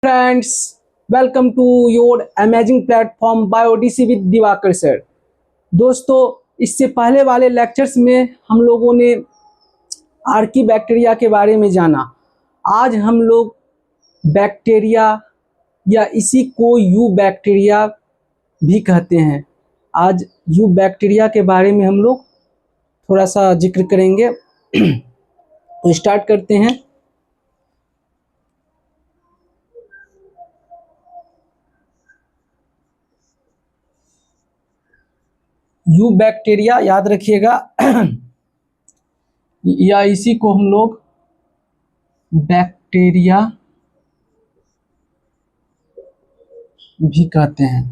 Friends, welcome to your amazing platform बायोडीसी with Diwakar sir. दोस्तों, इससे पहले वाले लेक्चर्स में हम लोगों ने आर्की बैक्टीरिया के बारे में जाना। आज हम लोग बैक्टीरिया या इसी को यू बैक्टीरिया भी कहते हैं। आज यू बैक्टीरिया के बारे में हम लोग थोड़ा सा जिक्र करेंगे। तो स्टार्ट करते हैं। यू बैक्टीरिया याद रखिएगा या इसी को हम लोग बैक्टीरिया भी कहते हैं।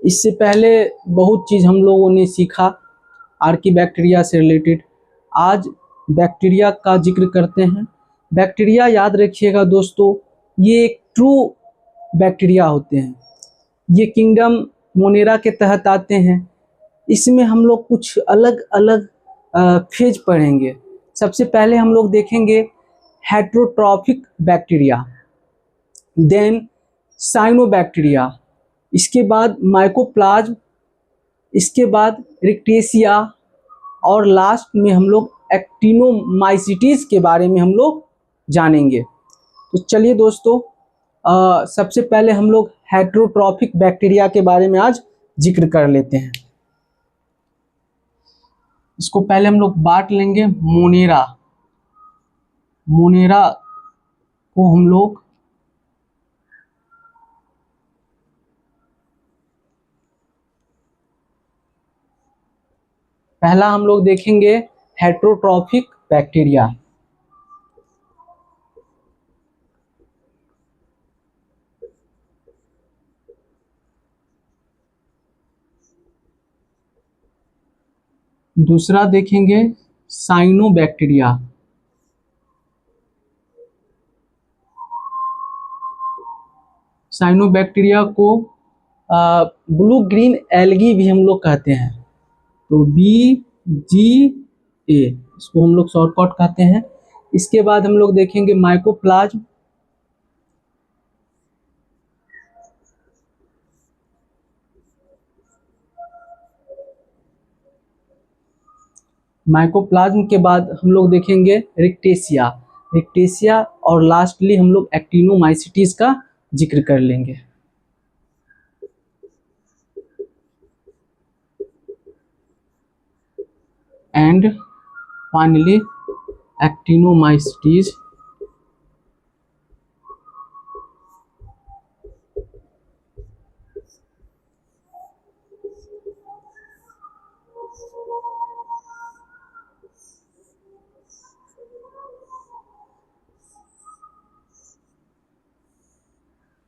इससे पहले बहुत चीज़ हम लोगों ने सीखा आर्की बैक्टीरिया से रिलेटेड। आज बैक्टीरिया का जिक्र करते हैं। बैक्टीरिया याद रखिएगा दोस्तों, ये एक ट्रू बैक्टीरिया होते हैं। ये किंगडम मोनेरा के तहत आते हैं। इसमें हम लोग कुछ अलग अलग फेज पढ़ेंगे। सबसे पहले हम लोग देखेंगे हेट्रोट्रॉफिक बैक्टीरिया, देन साइनोबैक्टीरिया, इसके बाद माइकोप्लाज्म, इसके बाद रिक्टेशिया और लास्ट में हम लोग एक्टिनोमाइसिटीज के बारे में हम लोग जानेंगे। तो चलिए दोस्तों, सबसे पहले हम लोग हेट्रोट्रॉफिक बैक्टीरिया के बारे में आज जिक्र कर लेते हैं। इसको पहले हम लोग बांट लेंगे। मोनेरा, मोनेरा को हम लोग पहला हम लोग देखेंगे हेट्रोट्रॉफिक बैक्टीरिया। दूसरा देखेंगे साइनोबैक्टीरिया। साइनोबैक्टीरिया को ब्लू ग्रीन एल्गी भी हम लोग कहते हैं। तो BGA इसको हम लोग शॉर्टकट कहते हैं। इसके बाद हम लोग देखेंगे माइकोप्लाज्म। माइकोप्लाज्म के बाद हम लोग देखेंगे रिक्टेशिया। रिक्टेशिया और लास्टली हम लोग एक्टिनोमाइसिटीज का जिक्र कर लेंगे। And finally actinomycetes.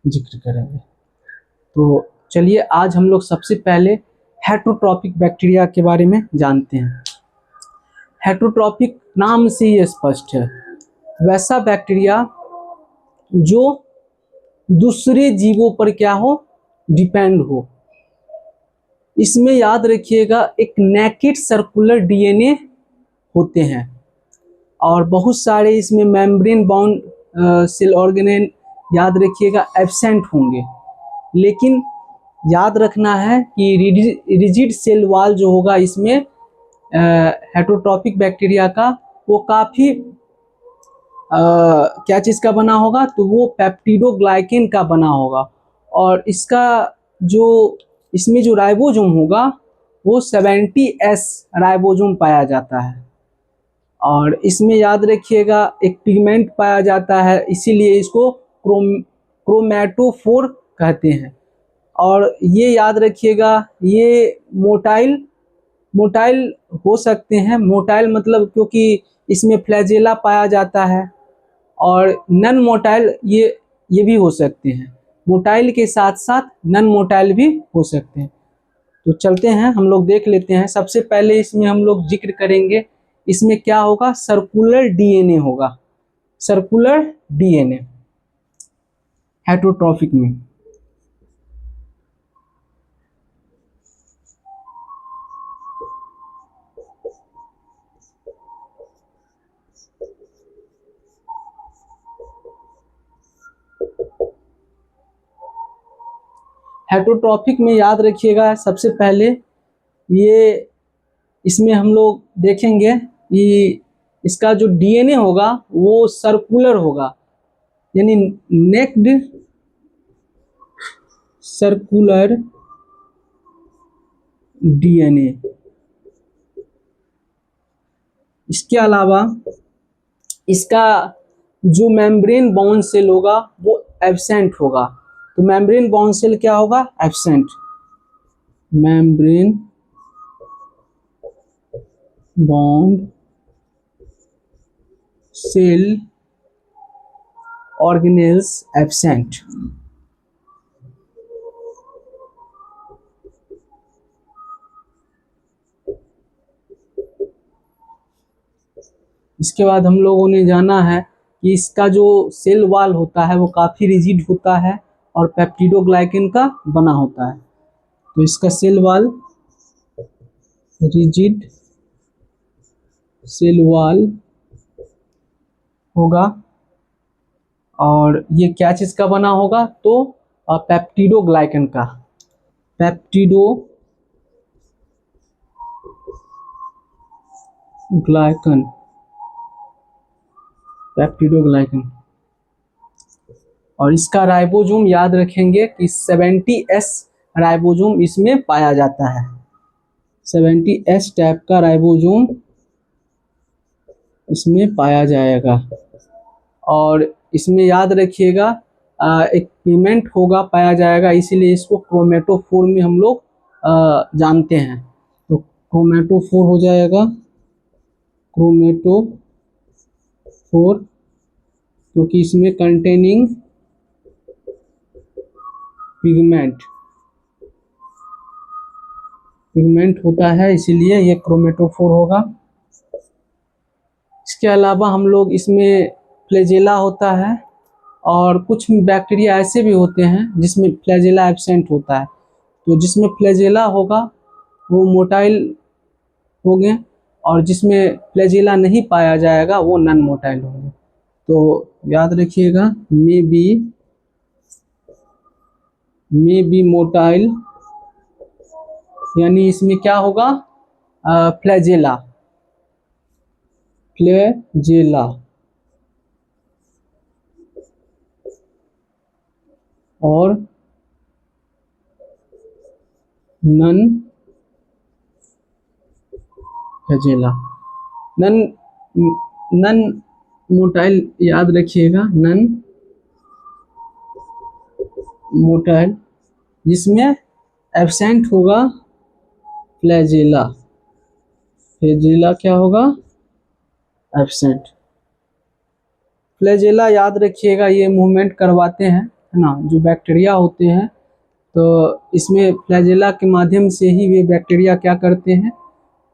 जिक्र करेंगे। तो चलिए आज हम लोग सबसे पहले हेट्रोट्रॉफिक बैक्टीरिया के बारे में जानते हैं। हेट्रोट्रॉफिक नाम से ही स्पष्ट है, वैसा बैक्टीरिया जो दूसरे जीवों पर क्या हो, डिपेंड हो। इसमें याद रखिएगा एक नेकेड सर्कुलर डीएनए होते हैं और बहुत सारे इसमें मेम्ब्रेन बाउंड सेल ऑर्गेनेल याद रखिएगा एब्सेंट होंगे। लेकिन याद रखना है कि रिजिड सेल वॉल जो होगा इसमें हेट्रोट्रॉफिक बैक्टीरिया का, वो काफ़ी क्या चीज़ का बना होगा, तो वो पेप्टिडोग्लाइकेन का बना होगा। और इसका जो इसमें जो राइबोसोम होगा वो 70S राइबोसोम पाया जाता है। और इसमें याद रखिएगा एक पिगमेंट पाया जाता है, इसीलिए इसको क्रोमैटोफोर कहते हैं। और ये याद रखिएगा ये मोटाइल मोटाइल हो सकते हैं। मोटाइल मतलब क्योंकि इसमें फ्लैजेला पाया जाता है। और नन मोटाइल ये भी हो सकते हैं। मोटाइल के साथ साथ नन मोटाइल भी हो सकते हैं। तो चलते हैं, हम लोग देख लेते हैं। सबसे पहले इसमें हम लोग जिक्र करेंगे, इसमें क्या होगा, सर्कुलर डीएनए होगा। सर्कुलर डीएनए हेट्रोट्रॉफिक में। हेटरोट्रॉफिक में याद रखिएगा सबसे पहले ये, इसमें हम लोग देखेंगे कि इसका जो डीएनए होगा वो सर्कुलर होगा, यानी नेक्ड सर्कुलर डीएनए। इसके अलावा इसका जो मेम्ब्रेन बाउंड सेल होगा वो एब्सेंट होगा। तो मेम्ब्रेन बाउंड सेल क्या होगा? Absent. Membrane bound cell organelles absent. इसके बाद हम लोगों ने जाना है कि इसका जो सेल वॉल होता है वो काफ़ी रिजिड होता है और पेप्टिडोग्लाइकेन का बना होता है। तो इसका cell wall rigid cell wall होगा, और ये क्या चीज़ का बना होगा? तो पेप्टिडोग्लाइकेन का। Peptidoglycan, peptidoglycan. और इसका राइबोसोम याद रखेंगे कि 70S राइबोसोम इसमें पाया जाता है। 70S टाइप का राइबोसोम इसमें पाया जाएगा। और इसमें याद रखिएगा एक पिगमेंट होगा, पाया जाएगा, इसीलिए इसको क्रोमेटोफोर में हम लोग जानते हैं। तो क्रोमेटोफोर हो जाएगा, क्रोमेटोफोर, क्योंकि इसमें कंटेनिंग पिगमेंट होता है, इसीलिए ये क्रोमेटोफोर होगा। इसके अलावा हम लोग इसमें फ्लैजेला होता है, और कुछ बैक्टीरिया ऐसे भी होते हैं जिसमें फ्लैजेला एब्सेंट होता है। तो जिसमें फ्लैजेला होगा वो मोटाइल होंगे, और जिसमें फ्लैजेला नहीं पाया जाएगा वो नॉन मोटाइल होंगे। तो याद रखिएगा, मे बी मोटाइल, यानी इसमें क्या होगा? फ्लैजेला, फ्लैजेला और non flagella. Non non motile याद रखिएगा, नन मोटाइल, जिसमें एब्सेंट होगा फ्लैजेला। फ्लैजेला क्या होगा? एब्सेंट। फ्लैजेला याद रखिएगा, ये मूवमेंट करवाते हैं, है ना, जो बैक्टीरिया होते हैं। तो इसमें फ्लैजेला के माध्यम से ही वे बैक्टीरिया क्या करते हैं,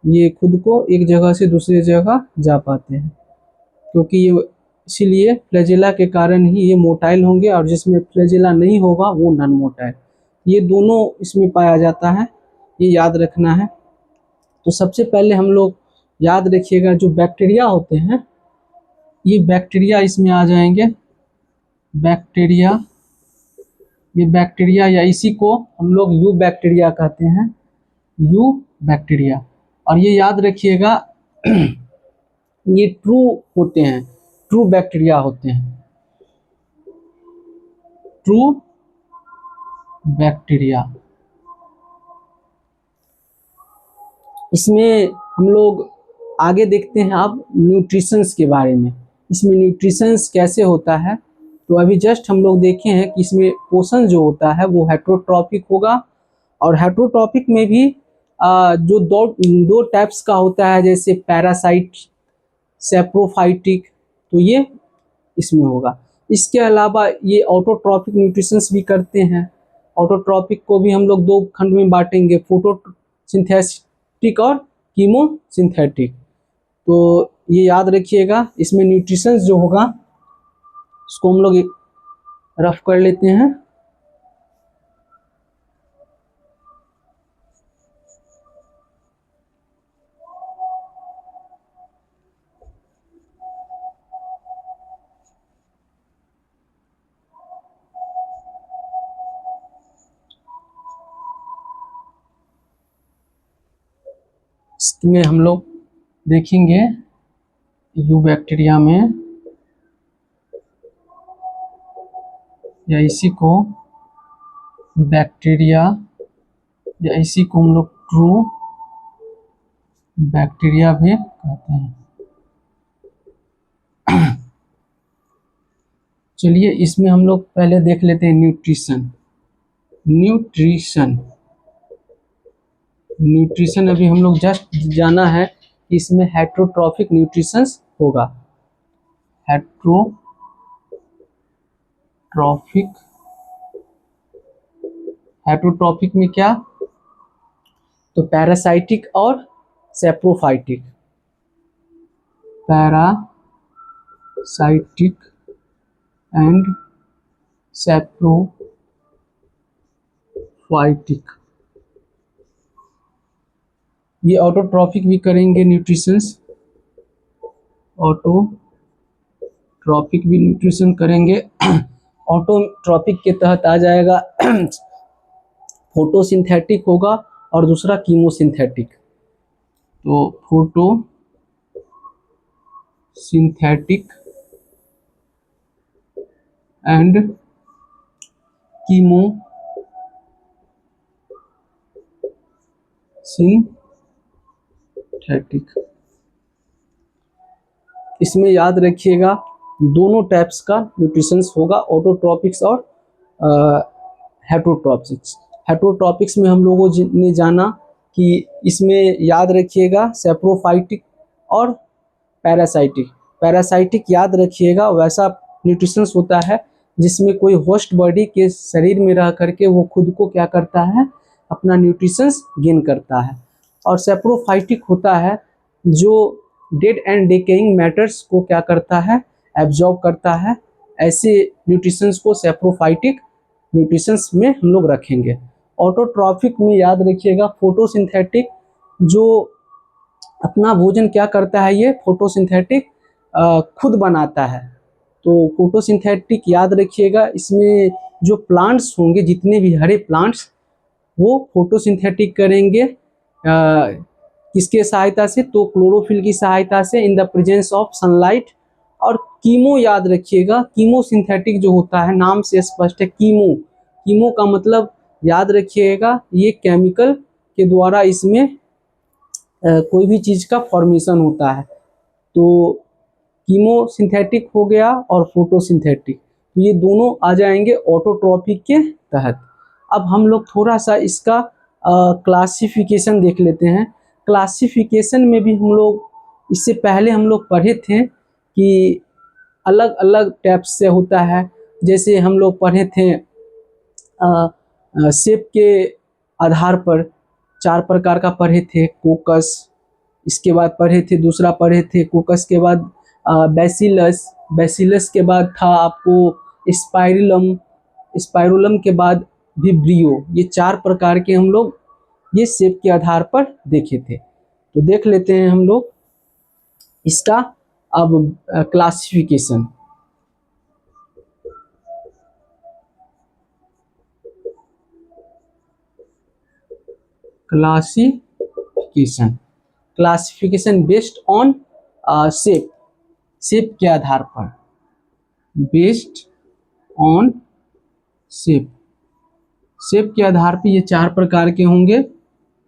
ये खुद को एक जगह से दूसरी जगह जा पाते हैं, क्योंकि ये, इसीलिए फ्लैजेला के कारण ही ये मोटाइल होंगे, और जिसमें फ्लैजेला नहीं होगा वो नॉन मोटाइल। ये दोनों इसमें पाया जाता है, ये याद रखना है। तो सबसे पहले हम लोग याद रखिएगा, जो बैक्टीरिया होते हैं, ये बैक्टीरिया इसमें आ जाएंगे। बैक्टीरिया, ये बैक्टीरिया, या इसी को हम लोग यू बैक्टीरिया कहते हैं, यू बैक्टीरिया। और ये याद रखिएगा ये ट्रू होते हैं, ट्रू बैक्टीरिया होते हैं, ट्रू बैक्टीरिया। इसमें हम लोग आगे देखते हैं अब न्यूट्रिशंस के बारे में। इसमें न्यूट्रिशंस कैसे होता है? तो अभी जस्ट हम लोग देखे हैं कि इसमें पोषण जो होता है वो हेटरोट्रॉपिक होगा, और हेटरोट्रॉपिक में भी जो दो टाइप्स का होता है, जैसे पैरासाइट, सेप्रोफाइटिक, तो ये इसमें होगा। इसके अलावा ये ऑटोट्रॉपिक न्यूट्रिशंस भी करते हैं। ऑटोट्रॉपिक को भी हम लोग दो खंड में बांटेंगे, फोटोसिंथेटिक और कीमोसिंथेटिक। तो ये याद रखिएगा, इसमें न्यूट्रिशंस जो होगा उसको हम लोग रफ कर लेते हैं। इसमें हम लोग देखेंगे यू बैक्टीरिया में, या इसी को बैक्टीरिया, या इसी को हम लोग ट्रू बैक्टीरिया भी कहते हैं। चलिए इसमें हम लोग पहले देख लेते हैं न्यूट्रिशन। न्यूट्रिशन न्यूट्रिशन अभी हम लोग जस्ट जाना है कि इसमें हेट्रोट्रॉफिक न्यूट्रिशंस होगा। हेट्रोट्रॉफिक हेट्रोट्रॉफिक में क्या, तो पैरासाइटिक और सेप्रोफाइटिक। पैरासाइटिक एंड सेप्रोफाइटिक, ये ऑटोट्रॉफिक भी करेंगे न्यूट्रिशंस, ऑटोट्रॉफिक भी न्यूट्रिशन करेंगे। ऑटोट्रॉफिक के तहत आ जाएगा फोटोसिंथेटिक होगा और दूसरा कीमोसिंथेटिक। तो फोटोसिंथेटिक एंड कीमोसिंथेटिक, इसमें याद रखिएगा दोनों टाइप्स का न्यूट्रिशंस होगा, ऑटोट्रॉपिक्स और हेट्रोट्रॉपिक्स। हेट्रोट्रॉपिक्स में हम लोगों ने जाना कि इसमें याद रखिएगा सेप्रोफाइटिक और पैरासाइटिक। पैरासाइटिक याद रखिएगा वैसा न्यूट्रिशंस होता है जिसमें कोई होस्ट बॉडी के शरीर में रह करके वो खुद को क्या करता है, अपना न्यूट्रिशंस गेन करता है। और सेप्रोफाइटिक होता है जो डेड एंड डिकेइंग मैटर्स को क्या करता है, एब्जॉर्ब करता है। ऐसे न्यूट्रिशंस को सेप्रोफाइटिक न्यूट्रिशंस में हम लोग रखेंगे। ऑटोट्रॉफिक में याद रखिएगा फोटोसिंथेटिक, जो अपना भोजन क्या करता है, ये फोटोसिंथेटिक खुद बनाता है। तो फोटोसिंथेटिक याद रखिएगा, इसमें जो प्लांट्स होंगे, जितने भी हरे प्लांट्स, वो फोटोसिंथेटिक करेंगे किसके सहायता से, तो क्लोरोफिल की सहायता से, in the presence of sunlight. और कीमो याद रखिएगा, कीमोसिंथेटिक जो होता है, नाम से स्पष्ट है, कीमो। कीमो का मतलब याद रखिएगा ये केमिकल के द्वारा इसमें कोई भी चीज़ का फॉर्मेशन होता है। तो कीमोसिंथेटिक हो गया और फोटोसिंथेटिक, तो ये दोनों आ जाएंगे ऑटोट्रॉपिक के तहत। अब हम लोग थोड़ा सा इसका क्लासिफिकेशन देख लेते हैं। क्लासिफिकेशन में भी हम लोग इससे पहले हम लोग पढ़े थे कि अलग अलग टाइप्स से होता है। जैसे हम लोग पढ़े थे शेप के आधार पर 4 प्रकार का पढ़े थे, कोकस, इसके बाद पढ़े थे, दूसरा पढ़े थे कोकस के बाद बैसिलस, बैसिलस के बाद था आपको स्पाइरुलम, स्पाइरुलम के बाद विब्रियो। ये 4 प्रकार के हम लोग ये शेप के आधार पर देखे थे। तो देख लेते हैं हम लोग इसका अब classification. Classification based on shape, shape के आधार पर, बेस्ड ऑन शेप, शेप के आधार पर ये 4 प्रकार के होंगे।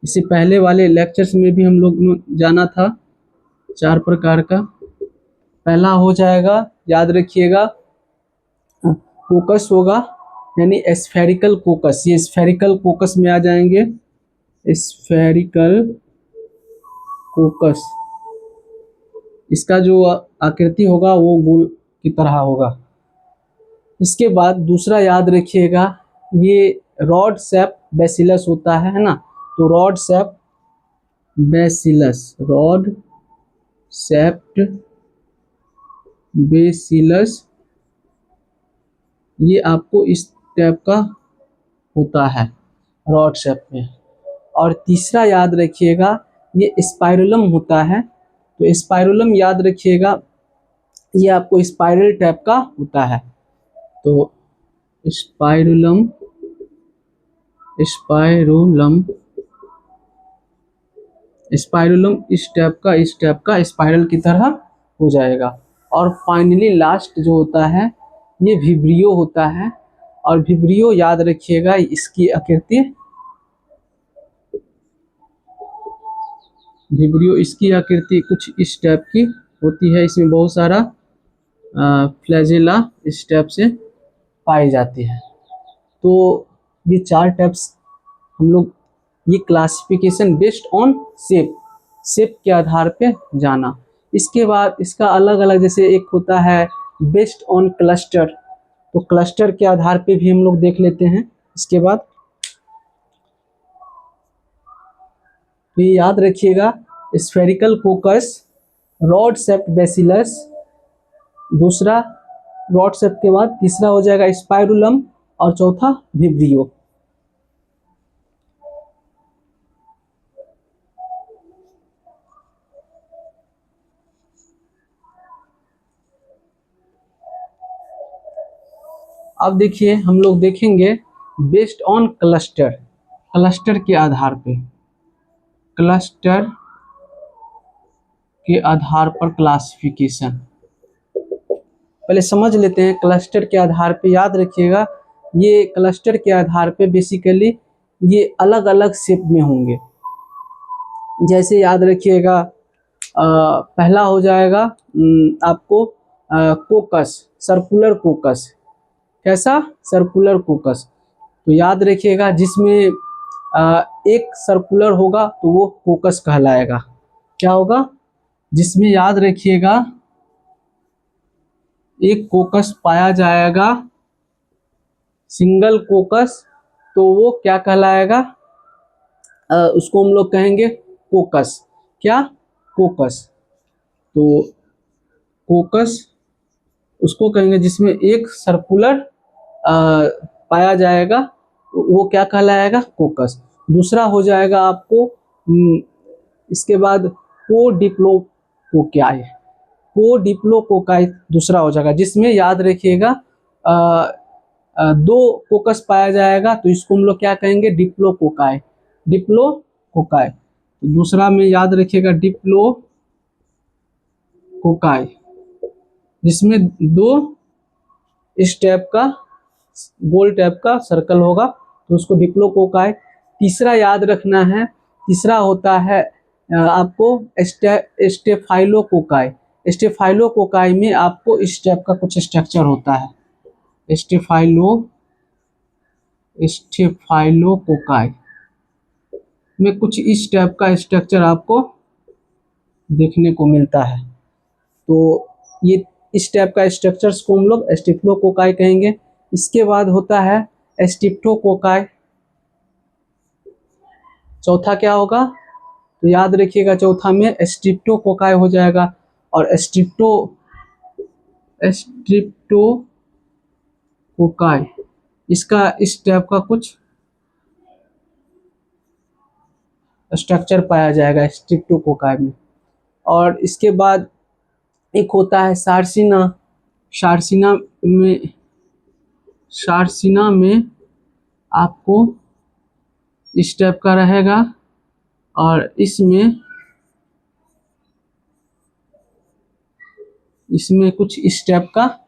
इससे पहले वाले लेक्चर्स में भी हम लोग जाना था 4 प्रकार का। पहला हो जाएगा, याद रखिएगा, कोकस होगा, यानी स्फेरिकल कोकस। ये स्फेरिकल कोकस में आ जाएंगे, स्फेरिकल कोकस। इसका जो आकृति होगा वो गोल की तरह होगा। इसके बाद दूसरा याद रखिएगा, ये रॉड शेप बैसिलस होता है ना, तो rod shape bacillus, rod shaped bacillus, ये आपको इस टाइप का होता है रॉड शेप में। और तीसरा याद रखिएगा, ये स्पाइरुलम होता है। तो स्पाइरुलम याद रखिएगा, ये आपको स्पाइरल टाइप का होता है। तो स्पाइरुलम, स्पाइरुलम स्पाइरुलम इस टाइप का स्पाइरल की तरह हो जाएगा। और फाइनली लास्ट जो होता है ये विब्रियो होता है। और विब्रियो याद रखिएगा इसकी आकृति, विब्रियो इसकी आकृति कुछ इस टाइप की होती है। इसमें बहुत सारा फ्लैजेला इस टाइप से पाई जाती है। तो ये 4 टाइप्स हम लोग, ये क्लासिफिकेशन बेस्ड ऑन शेप के आधार पे जाना। इसके बाद इसका अलग अलग, जैसे एक होता है बेस्ड ऑन क्लस्टर, तो क्लस्टर के आधार पे भी हम लोग देख लेते हैं। इसके बाद तो ये याद रखिएगा, स्फेरिकल कोकस, रॉड शेप्ड बैसिलस, दूसरा रॉड शेप के बाद तीसरा हो जाएगा स्पाइरुलम और चौथा विब्रियो। अब देखिए हम लोग देखेंगे बेस्ड ऑन क्लस्टर, क्लस्टर के आधार पे, क्लस्टर के आधार पर क्लासिफिकेशन। पहले समझ लेते हैं क्लस्टर के आधार पे। याद रखिएगा ये क्लस्टर के आधार पे बेसिकली ये अलग अलग शेप में होंगे। जैसे याद रखिएगा पहला हो जाएगा आपको कोकस, सर्कुलर कोकस। कैसा? Circular coccus. तो याद रखिएगा जिसमें एक सर्कुलर होगा तो वो कोकस कहलाएगा। क्या होगा? जिसमें याद रखिएगा एक कोकस पाया जाएगा, सिंगल कोकस, तो वो क्या कहलाएगा? उसको हम लोग कहेंगे कोकस। क्या? कोकस। तो कोकस उसको कहेंगे जिसमें एक सर्कुलर पाया जाएगा, तो वो क्या कहलाएगा? कोकस। दूसरा हो जाएगा आपको इसके बाद कोडिप्लोकोकाई, कोडिप्लोकोकाई दूसरा हो जाएगा, जिसमें याद रखिएगा दो कोकस पाया जाएगा, तो इसको हम लोग क्या कहेंगे? Diplococci, diplococci. तो दूसरा में याद रखिएगा डिप्लोकोकाई, जिसमें दो इस टाइप का गोल टाइप का सर्कल होगा, तो उसको डिप्लोकोकाई। तीसरा याद रखना है, तीसरा होता है आपको स्टेफाइलोकोकाई। स्टेफाइलोकोकाई में आपको इस टाइप का कुछ स्ट्रक्चर होता है, स्टेफाइलोकोकाई में कुछ इस टाइप का स्ट्रक्चर आपको देखने को मिलता है। तो ये इस टाइप का स्ट्रक्चर्स को हम लोग स्टेफिलोकोकाई कहेंगे। इसके बाद होता है स्ट्रिप्टोकोकाई। चौथा क्या होगा? तो याद रखिएगा चौथा में स्ट्रिप्टोकोकाई हो जाएगा। और स्ट्रिप्टोकोकाई इसका इस टाइप का कुछ स्ट्रक्चर पाया जाएगा स्ट्रिप्टोकोकाई में। और इसके बाद एक होता है सार्सिना। सार्सिना में आपको इस टाइप का रहेगा, और इसमें कुछ इस टाइप का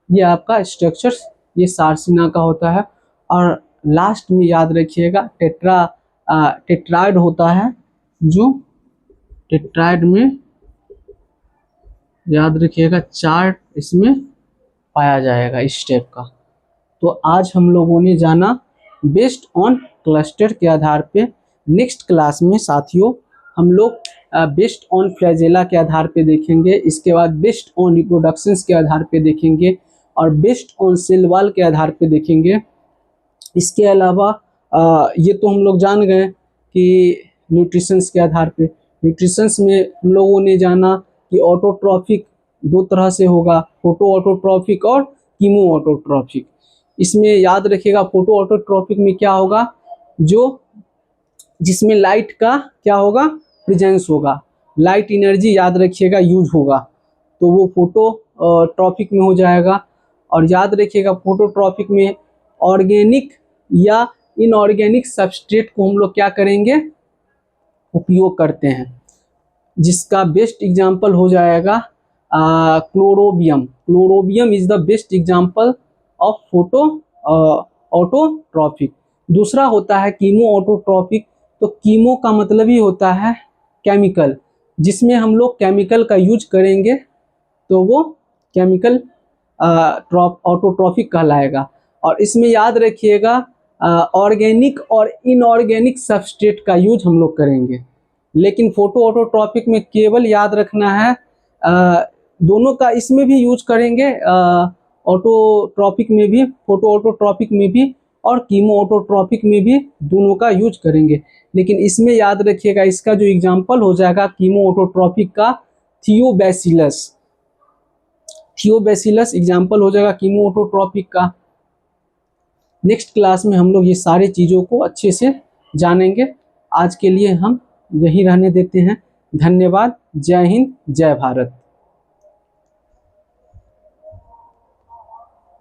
ये आपका स्ट्रक्चर ये सार्सिना का होता है। और लास्ट में याद रखिएगा टेट्राइड होता है, जो टेट्राइड में याद रखिएगा 4 इसमें पाया जाएगा इस टाइप का। तो आज हम लोगों ने जाना बेस्ड ऑन क्लस्टर के आधार पे। नेक्स्ट क्लास में साथियों हम लोग बेस्ड ऑन फ्लैजेला के आधार पे देखेंगे। इसके बाद बेस्ड ऑन रिप्रोडक्शंस के आधार पे देखेंगे, और बेस्ड ऑन सेल वॉल के आधार पे देखेंगे। इसके अलावा ये तो हम लोग जान गए कि न्यूट्रिशंस के आधार पे, न्यूट्रिशंस में हम लोगों ने जाना कि ऑटोट्रॉफिक 2 तरह से होगा, फोटो ऑटोट्रॉफिक और कीमो ऑटोट्रॉफिक। इसमें याद रखिएगा फोटो ऑटोट्रॉफिक में क्या होगा? जो जिसमें लाइट का क्या होगा? प्रेजेंस होगा, लाइट एनर्जी याद रखिएगा यूज होगा, तो वो फोटो ट्रॉफिक में हो जाएगा। और याद रखिएगा फोटोट्रॉफिक में ऑर्गेनिक या इनऑर्गेनिक सबस्ट्रेट को हम लोग क्या करेंगे? उपयोग करते हैं, जिसका बेस्ट एग्जाम्पल हो जाएगा chlorobium. Chlorobium is the best example of photo autotrophic. दूसरा होता है कीमो ऑटोट्रॉपिक। तो कीमो का मतलब ही होता है केमिकल, जिसमें हम लोग केमिकल का यूज करेंगे तो वो केमिकल ऑटोट्रॉपिक कहलाएगा। और इसमें याद रखिएगा ऑर्गेनिक और इनऑर्गेनिक सबस्ट्रेट का यूज हम लोग करेंगे, लेकिन फोटो ऑटोट्रॉपिक में केवल याद रखना है दोनों का इसमें भी यूज करेंगे, ऑटोट्रॉपिक में भी, फोटो ऑटोट्रॉपिक में भी और कीमो ऑटोट्रॉपिक में भी दोनों का यूज करेंगे। लेकिन इसमें याद रखिएगा इसका जो एग्जाम्पल हो जाएगा कीमो ऑटोट्रॉपिक का थियोबैसिलस। थियोबैसिलस एग्जाम्पल हो जाएगा कीमो ऑटोट्रॉपिक का। नेक्स्ट क्लास में हम लोग ये सारी चीज़ों को अच्छे से जानेंगे। आज के लिए हम यही रहने देते हैं। धन्यवाद। जय हिंद, जय भारत।